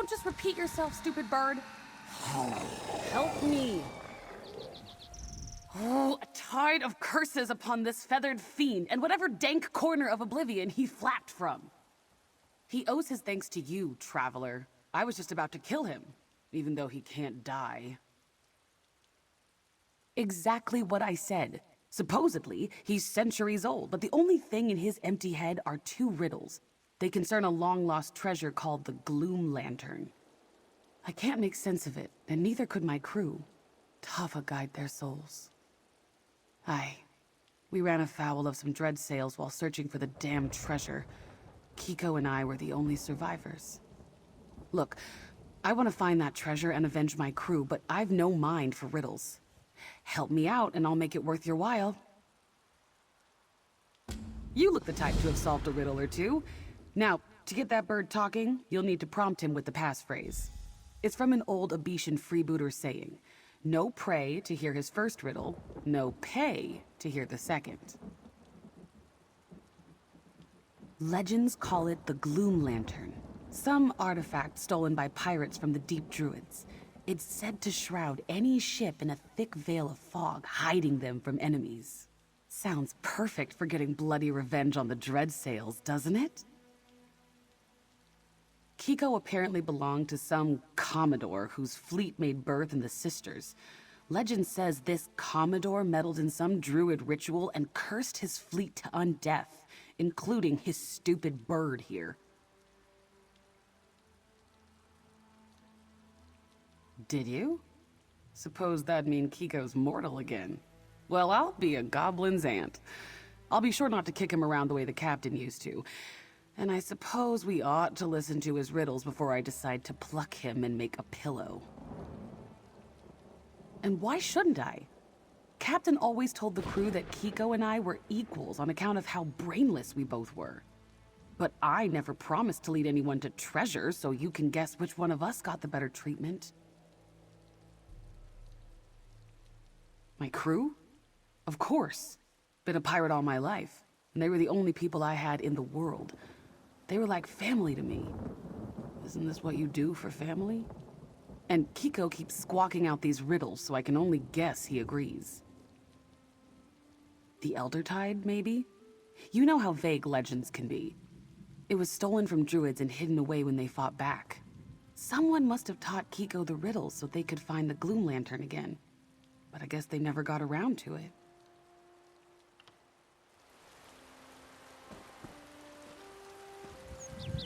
Don't just repeat yourself, stupid bird. Help me. Oh, a tide of curses upon this feathered fiend and whatever dank corner of oblivion he flapped from. He owes his thanks to you, traveler. I was just about to kill him, even though he can't die. Exactly what I said. Supposedly, he's centuries old, but the only thing in his empty head are two riddles. They concern a long-lost treasure called the Gloom Lantern. I can't make sense of it, and neither could my crew. Tava guide their souls. Aye. We ran afoul of some Dreadsails while searching for the damned treasure. Kiko and I were the only survivors. Look, I want to find that treasure and avenge my crew, but I've no mind for riddles. Help me out, and I'll make it worth your while. You look the type to have solved a riddle or two. Now, to get that bird talking, you'll need to prompt him with the passphrase. It's from an old Abitian freebooter saying, no pray to hear his first riddle, no pay to hear the second. Legends call it the Gloom Lantern, some artifact stolen by pirates from the deep druids. It's said to shroud any ship in a thick veil of fog, hiding them from enemies. Sounds perfect for getting bloody revenge on the Dreadsails, doesn't it? Kiko apparently belonged to some commodore whose fleet made birth in the Systres. Legend says this commodore meddled in some druid ritual and cursed his fleet to undeath, including his stupid bird here. Did you? Suppose that'd mean Kiko's mortal again. Well, I'll be a goblin's aunt. I'll be sure not to kick him around the way the captain used to. And I suppose we ought to listen to his riddles before I decide to pluck him and make a pillow. And why shouldn't I? Captain always told the crew that Kiko and I were equals on account of how brainless we both were. But I never promised to lead anyone to treasure, so you can guess which one of us got the better treatment. My crew? Of course. Been a pirate all my life, and they were the only people I had in the world. They were like family to me. Isn't this what you do for family? And Kiko keeps squawking out these riddles, so I can only guess he agrees. The Elder Tide, maybe? You know how vague legends can be. It was stolen from druids and hidden away when they fought back. Someone must have taught Kiko the riddles so they could find the Gloom Lantern again. But I guess they never got around to it.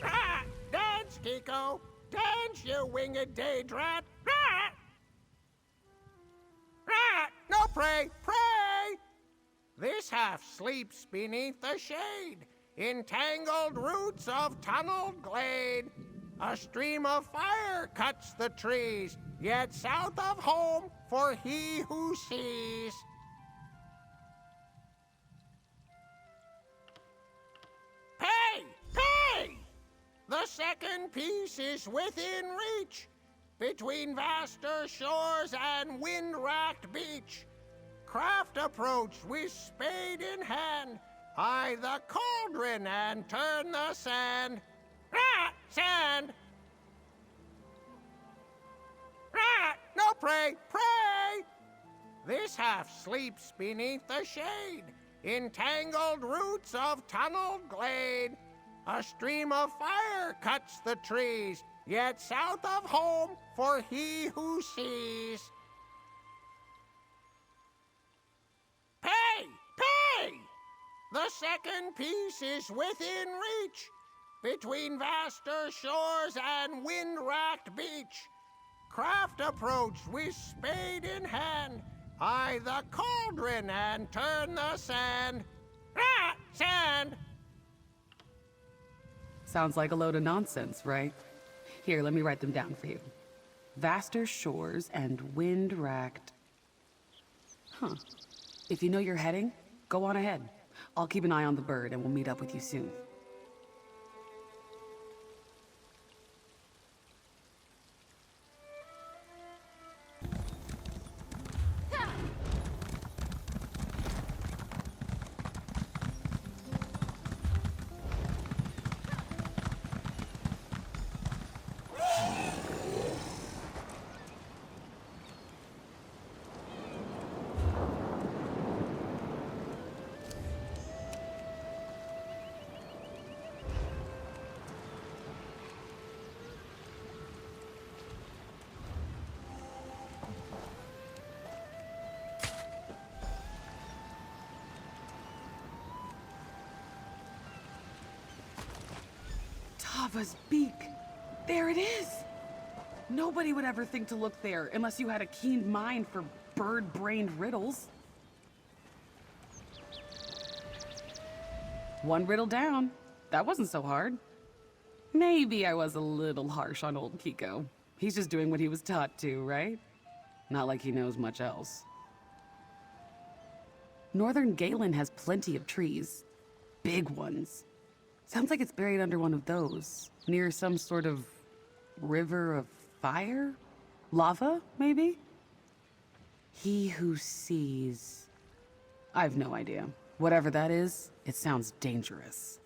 Ah! Dance, Kiko! Dance, you winged daedrat! Ah! Ah! No pray! Pray! This half sleeps beneath the shade, in tangled roots of tunneled glade. A stream of fire cuts the trees, yet south of home for he who sees. Pay! Pay! The second piece is within reach, between vaster shores and wind-racked beach. Craft approach with spade in hand, eye the cauldron and turn the sand. Ah! Sand! Ah! No pray! Pray! This half sleeps beneath the shade, in tangled roots of tunneled glade. A stream of fire cuts the trees, yet south of home for he who sees. Pay! Pay! The second piece is within reach, between vaster shores and wind-racked beach. Craft approach with spade in hand, eye the cauldron and turn the sand. Ah! Sand! Sounds like a load of nonsense, right? Here, let me write them down for you. Vaster shores and wind-racked... Huh. If you know you're heading, go on ahead. I'll keep an eye on the bird and we'll meet up with you soon. Lava's beak. There it is. Nobody would ever think to look there unless you had a keen mind for bird-brained riddles. One riddle down. That wasn't so hard. Maybe I was a little harsh on old Kiko. He's just doing what he was taught to, right? Not like he knows much else. Northern Galen has plenty of trees. Big ones. Sounds like it's buried under one of those, near some sort of river of fire? Lava, maybe? He who sees... I've no idea. Whatever that is, it sounds dangerous.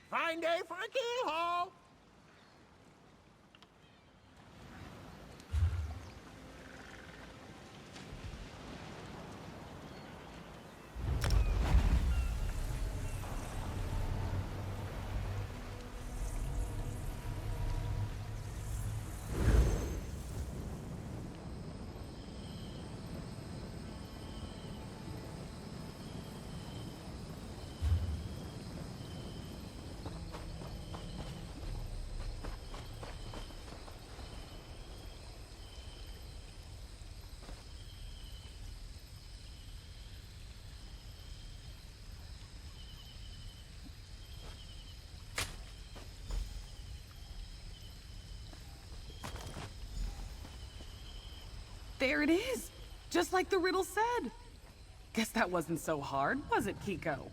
Fine day for a keyhole! There it is! Just like the riddle said! Guess that wasn't so hard, was it, Kiko?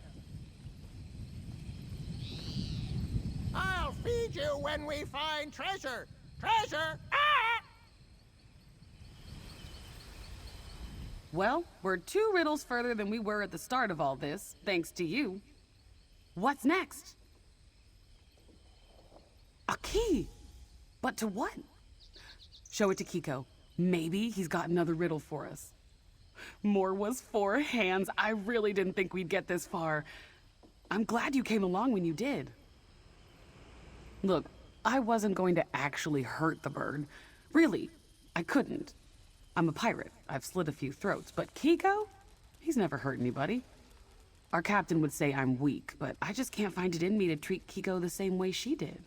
I'll feed you when we find treasure! Treasure! Ah! Well, we're 2 riddles further than we were at the start of all this, thanks to you. What's next? A key! But to what? Show it to Kiko. Maybe he's got another riddle for us. More was 4 hands. I really didn't think we'd get this far. I'm glad you came along when you did. Look, I wasn't going to actually hurt the bird. Really, I couldn't. I'm a pirate. I've slit a few throats. But Kiko? He's never hurt anybody. Our captain would say I'm weak, but I just can't find it in me to treat Kiko the same way she did.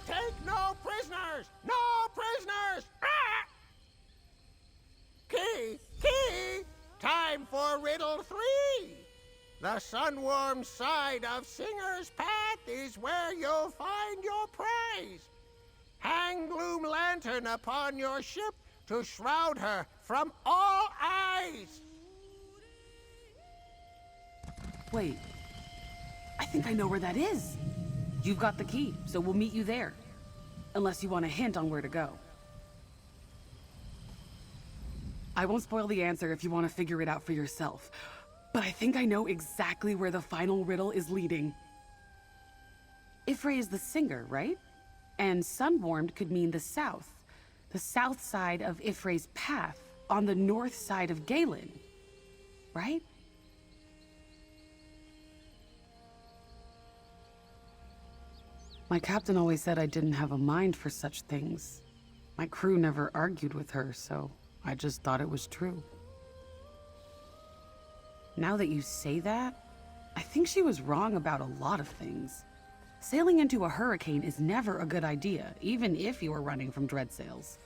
Take no prisoners! No prisoners! Ah! Key! Key! Time for riddle 3! The sun-warmed side of Singer's Path is where you'll find your prize. Hang gloom lantern upon your ship to shroud her from all eyes. Wait, I think I know where that is. You've got the key, so we'll meet you there. Unless you want a hint on where to go. I won't spoil the answer if you want to figure it out for yourself. But I think I know exactly where the final riddle is leading. Ifray is the singer, right? And sun-warmed could mean the south. The south side of Ifray's path, on the north side of Galen. Right? My captain always said I didn't have a mind for such things. My crew never argued with her, so I just thought it was true. Now that you say that, I think she was wrong about a lot of things. Sailing into a hurricane is never a good idea, even if you are running from Dreadsails.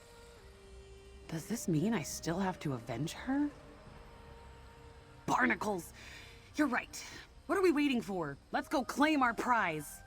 Does this mean I still have to avenge her? Barnacles! You're right. What are we waiting for? Let's go claim our prize.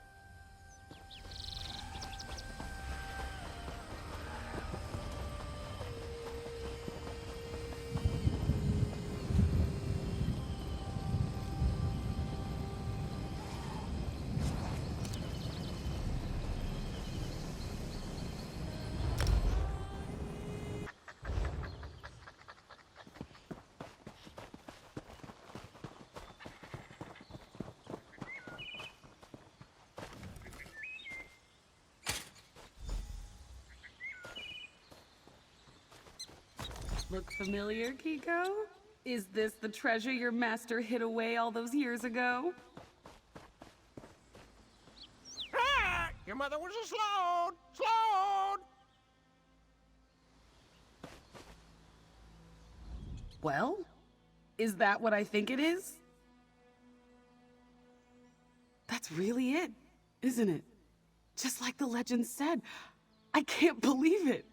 Look familiar, Kiko? Is this the treasure your master hid away all those years ago? Ah! Your mother was a sloan! Sloan! Well, is that what I think it is? That's really it, isn't it? Just like the legend said. I can't believe it.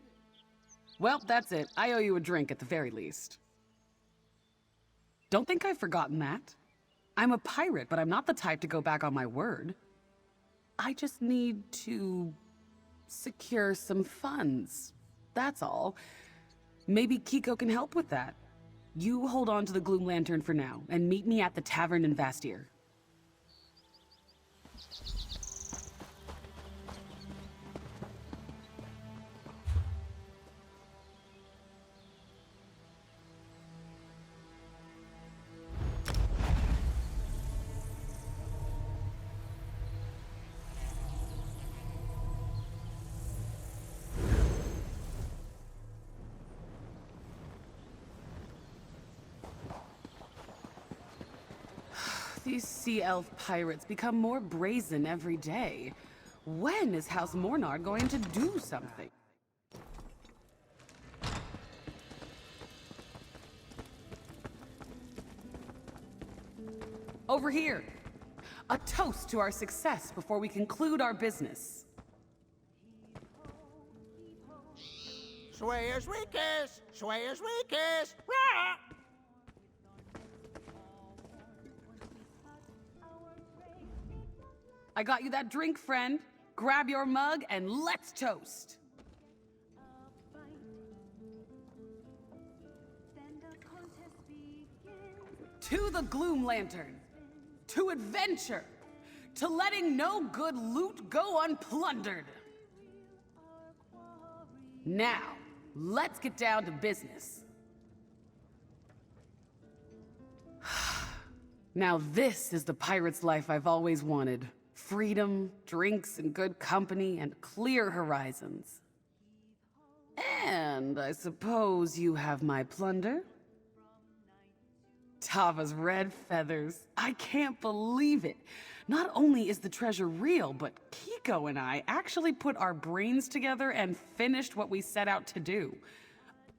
Well, that's it. I owe you a drink at the very least. Don't think I've forgotten that. I'm a pirate, but I'm not the type to go back on my word. I just need to secure some funds. That's all. Maybe Kiko can help with that. You hold on to the Gloom Lantern for now, and meet me at the tavern in Vastir. These sea elf pirates become more brazen every day. When is House Mornard going to do something? Over here. A toast to our success before we conclude our business. Sway as we kiss, sway as we kiss. Rah! I got you that drink, friend. Grab your mug and let's toast. To the Gloom Lantern. To adventure. To letting no good loot go unplundered. Now, let's get down to business. Now this is the pirate's life I've always wanted. Freedom, drinks, and good company, and clear horizons. And I suppose you have my plunder? Tava's red feathers. I can't believe it. Not only is the treasure real, but Kiko and I actually put our brains together and finished what we set out to do.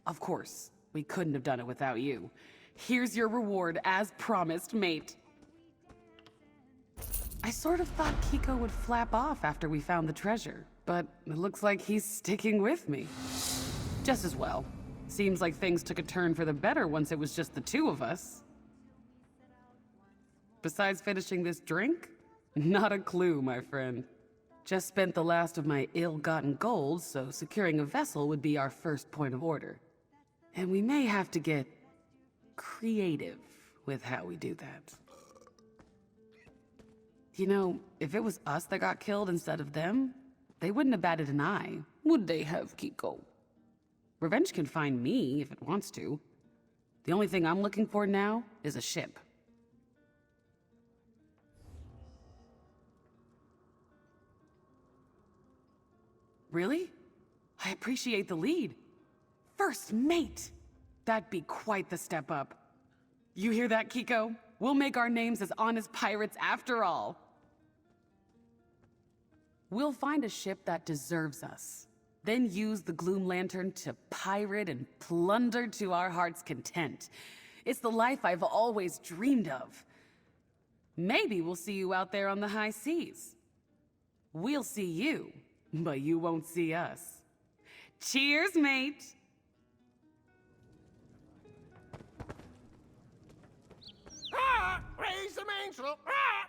Of course, we couldn't have done it without you. Here's your reward, as promised, mate. I sort of thought Kiko would flap off after we found the treasure, but it looks like he's sticking with me. Just as well. Seems like things took a turn for the better once it was just the two of us. Besides finishing this drink? Not a clue, my friend. Just spent the last of my ill-gotten gold, so securing a vessel would be our first point of order. And we may have to get creative with how we do that. You know, if it was us that got killed instead of them, they wouldn't have batted an eye, would they have, Kiko? Revenge can find me if it wants to. The only thing I'm looking for now is a ship. Really? I appreciate the lead. First mate! That'd be quite the step up. You hear that, Kiko? We'll make our names as honest pirates after all. We'll find a ship that deserves us, then use the Gloom Lantern to pirate and plunder to our heart's content. It's the life I've always dreamed of. Maybe we'll see you out there on the high seas. We'll see you, but you won't see us. Cheers, mate! Ah! Raise the mainsail! Ah!